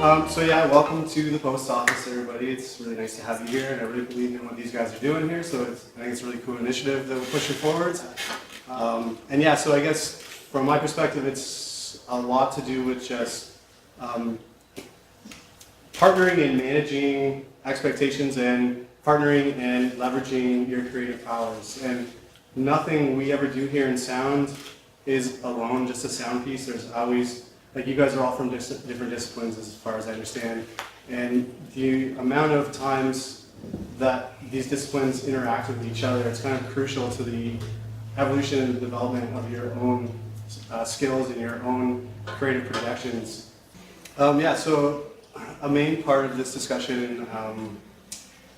So yeah, welcome to the post office, everybody. It's really nice to have you here, and I really believe in what these guys are doing here. So I think it's a really cool initiative that we're pushing forwards. And yeah, so I guess from my perspective, it's a lot to do with just partnering and managing expectations, and partnering and leveraging your creative powers. And nothing we ever do here in sound is alone just a sound piece. There's always, like, you guys are all from different disciplines as far as I understand, and the amount of times that these disciplines interact with each other, it's kind of crucial to the evolution and development of your own skills and your own creative projections. Yeah, so a main part of this discussion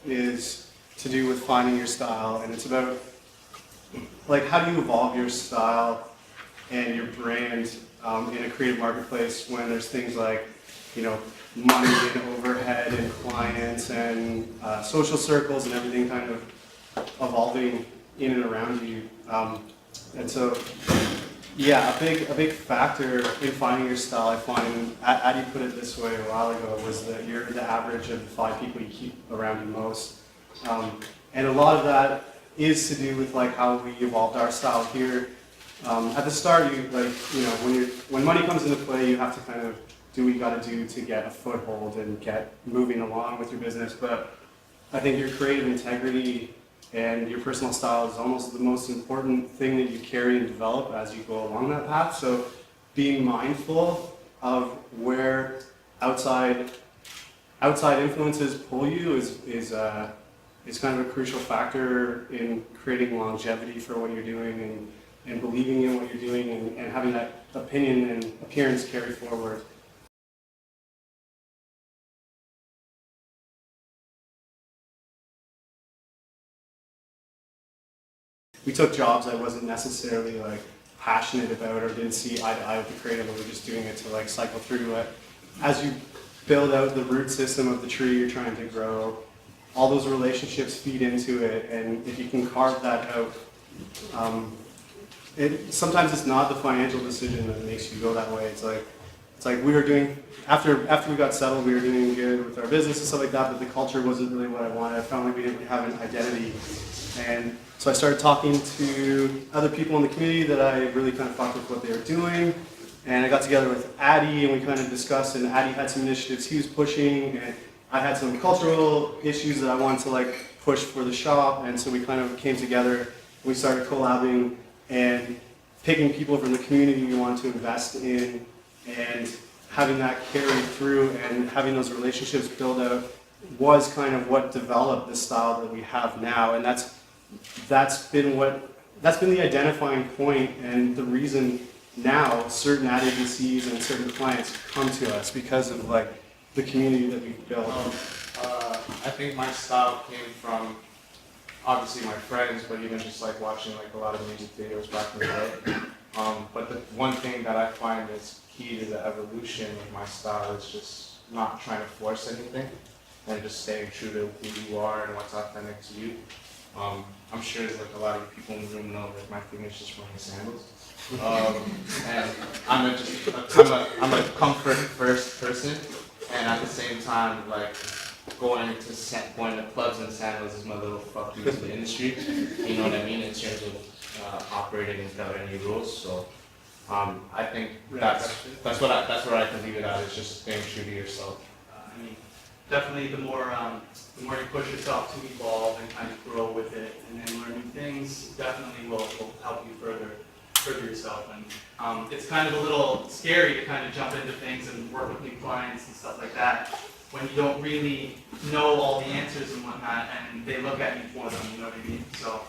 is to do with finding your style, and it's about, like, how do you evolve your style and your brand in a creative marketplace when there's things like, you know, money and overhead and clients and social circles and everything kind of evolving in and around you. And so, yeah, a big factor in finding your style, I find, Addy put it this way a while ago, was that you're the average of the 5 people you keep around you most. And a lot of that is to do with, like, how we evolved our style here. At the start, when money comes into play, you have to kind of do what you got to do to get a foothold and get moving along with your business. But I think your creative integrity and your personal style is almost the most important thing that you carry and develop as you go along that path. So being mindful of where outside influences pull you is kind of a crucial factor in creating longevity for what you're doing, and believing in what you're doing, and having that opinion and appearance carry forward. We took jobs I wasn't necessarily, like, passionate about or didn't see eye to eye with the creative, and we're just doing it to, like, cycle through it. As you build out the root system of the tree you're trying to grow, all those relationships feed into it, and if you can carve that out, sometimes it's not the financial decision that makes you go that way. It's like we were doing, after we got settled, we were doing good with our business and stuff like that, but the culture wasn't really what I wanted. I felt like we didn't have an identity. And so I started talking to other people in the community that I really kind of fucked with what they were doing. And I got together with Addy, and we kind of discussed, and Addy had some initiatives he was pushing, and I had some cultural issues that I wanted to, like, push for the shop. And so we kind of came together, we started collabing and picking people from the community we wanted to invest in, and having that carry through and having those relationships build out was kind of what developed the style that we have now. And that's been the identifying point, and the reason now certain ad agencies and certain clients come to us, because of, like, the community that we've built. I think my style came from, obviously, my friends, but even just, like, watching, like, a lot of music videos back in the day. But the one thing that I find is key to the evolution of my style is just not trying to force anything, and just staying true to who you are and what's authentic to you. I'm sure, like, a lot of people in the room know that my thing is just wearing sandals. And I'm a comfort first person, and at the same time, like, going to clubs and sandals is my little fuck you to the industry. You know what I mean, in terms of operating without any rules. So I think that's where I can leave it at. Is just staying true to yourself. I mean, definitely the more you push yourself to evolve and kind of grow with it, and then learn new things, definitely will help you further yourself. And it's kind of a little scary to kind of jump into things and work with new clients and stuff like that when you don't really know all the answers and whatnot, and they look at you for them. You know what I mean? So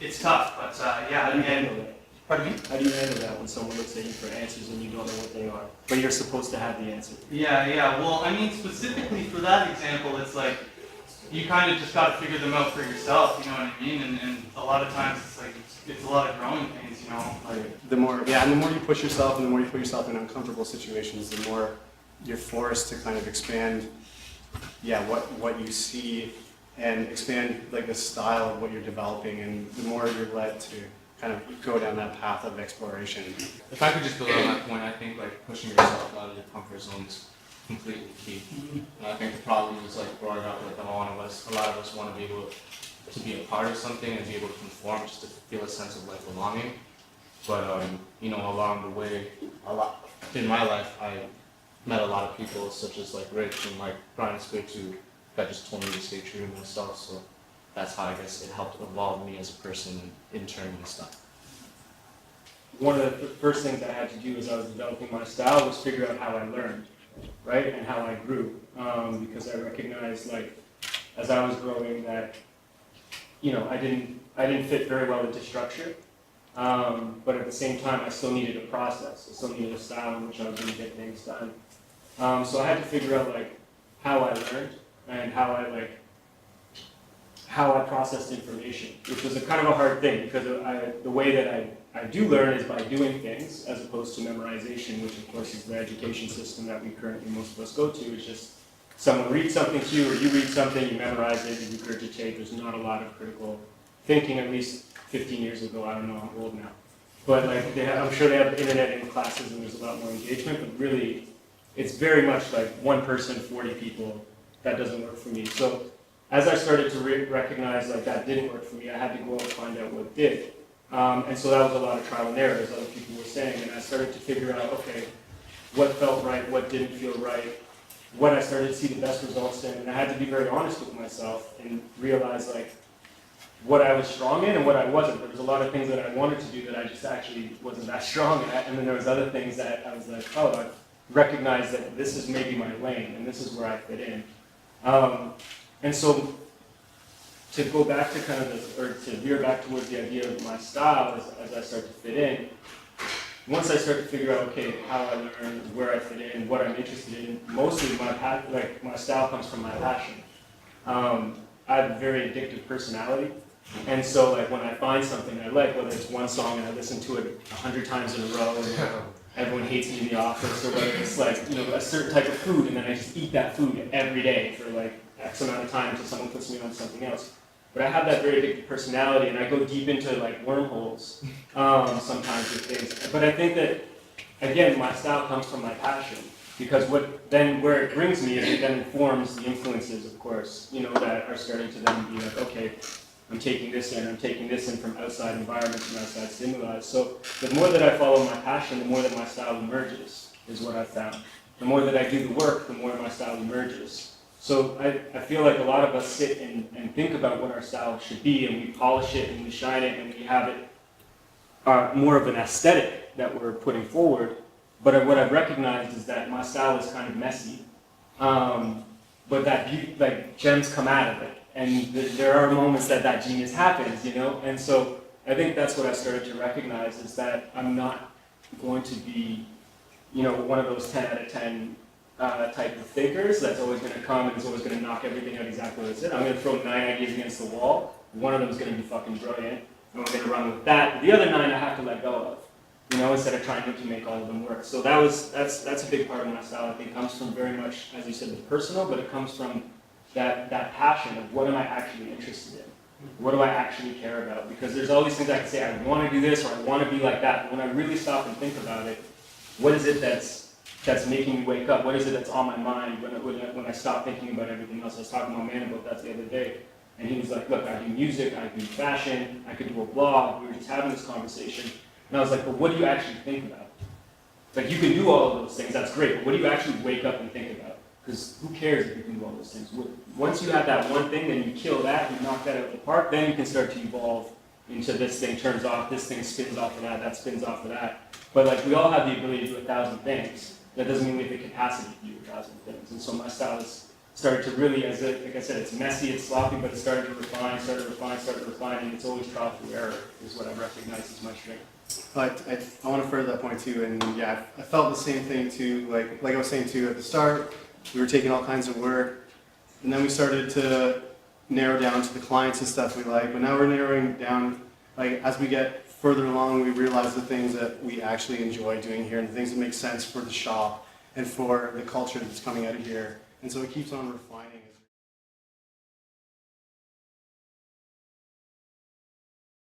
it's tough, but yeah. And pardon me? How do you handle that when someone looks at you for answers and you don't know what they are, but you're supposed to have the answer? Yeah. Well, I mean, specifically for that example, it's like you kind of just got to figure them out for yourself. You know what I mean? And a lot of times it's like it's a lot of growing pains. You know. The more you push yourself, and the more you put yourself in uncomfortable situations, the more you're forced to kind of expand, what you see, and expand, like, the style of what you're developing, and the more you're led to kind of go down that path of exploration. If I could just build on that point, I think, like, pushing yourself out of your comfort zone is completely key. And I think the problem is like growing up, like a lot of us want to be able to be a part of something and be able to conform just to feel a sense of like belonging. But you know, along the way, in my life, I met a lot of people such as like Rich and like Brian Square too, that just told me to stay true to myself. So that's how I guess it helped evolve me as a person and internally stuff. One of the first things I had to do as I was developing my style was figure out how I learned, right, and how I grew, because I recognized, like, as I was growing that, you know, I didn't fit very well into structure, but at the same time, I still needed a process. I still needed a style in which I was going to get things done. So I had to figure out, like, how I learned and how I processed information, which was a kind of a hard thing because the way that I do learn is by doing things as opposed to memorization, which of course is the education system that we currently, most of us go to. It's just someone reads something to you or you read something, you memorize it, you regurgitate. There's not a lot of critical thinking, at least 15 years ago. I don't know, I'm old now. But like I'm sure they have the internet in classes and there's a lot more engagement, but really it's very much like one person, 40 people. That doesn't work for me. So as I started to recognize like that didn't work for me, I had to go out and find out what did. And so that was a lot of trial and error, as other people were saying. And I started to figure out, okay, what felt right, what didn't feel right, what I started to see the best results in. And I had to be very honest with myself and realize like what I was strong in and what I wasn't. There was a lot of things that I wanted to do that I just actually wasn't that strong at. And then there was other things that I was like, oh, I recognized that this is maybe my lane and this is where I fit in. And so to go back to kind of this, or to veer back towards the idea of my style as I start to fit in, once I start to figure out, okay, how I learn, where I fit in, what I'm interested in, mostly my style comes from my passion. I have a very addictive personality, and so like when I find something I like, whether it's one song and I listen to it 100 times in a row, and everyone hates me in the office, or whether it's like, you know, a certain type of food, and then I just eat that food every day for like X amount of time until someone puts me on something else. But I have that very addictive personality, and I go deep into like wormholes sometimes with things. But I think that, again, my style comes from my passion, because where it brings me is it then informs the influences, of course, you know, that are starting to then be like, okay, I'm taking this in from outside environments and outside stimuli. So the more that I follow my passion, the more that my style emerges, is what I've found. The more that I do the work, the more my style emerges. So I feel like a lot of us sit and think about what our style should be, and we polish it and we shine it and we have it more of an aesthetic that we're putting forward. But what I've recognized is that my style is kind of messy, but that like gems come out of it, and there are moments that genius happens, you know. And so I think that's what I started to recognize, is that I'm not going to be, you know, one of those 10 out of 10 type of thinkers that's always going to come and is always going to knock everything out exactly what it's in. I'm going to throw 9 ideas against the wall. One of them is going to be fucking brilliant, and we're going to run with that. The other 9 I have to let go of, you know, instead of trying to make all of them work. So that's a big part of my style. I think comes from very much, as you said, the personal, but it comes from that passion of what am I actually interested in? What do I actually care about? Because there's all these things I can say, I want to do this or I want to be like that. But when I really stop and think about it, what is it that's making me wake up? What is it that's on my mind when I stop thinking about everything else? I was talking to my man about that the other day, and he was like, look, I do music, I do fashion, I could do a blog. We were just having this conversation, and I was like, but what do you actually think about? It's like, you can do all of those things, that's great, but what do you actually wake up and think about? Because who cares if you can do all those things? Once you have that one thing, then you kill that, you knock that out of the park, then you can start to evolve into this thing turns off, this thing spins off of that spins off of that. But like, we all have the ability to do 1,000 things. That doesn't mean we have the capacity to do 1,000 things. And so my style has started to really, like I said, it's messy, it's sloppy, but it started to refine, and it's always trial through error is what I recognize as my strength. I want to further that point too, and yeah, I felt the same thing too, like I was saying too, at the start, we were taking all kinds of work, and then we started to narrow down to the clients and stuff we like, but now we're narrowing down, like as we get further along, we realize the things that we actually enjoy doing here and the things that make sense for the shop and for the culture that's coming out of here. And so it keeps on refining.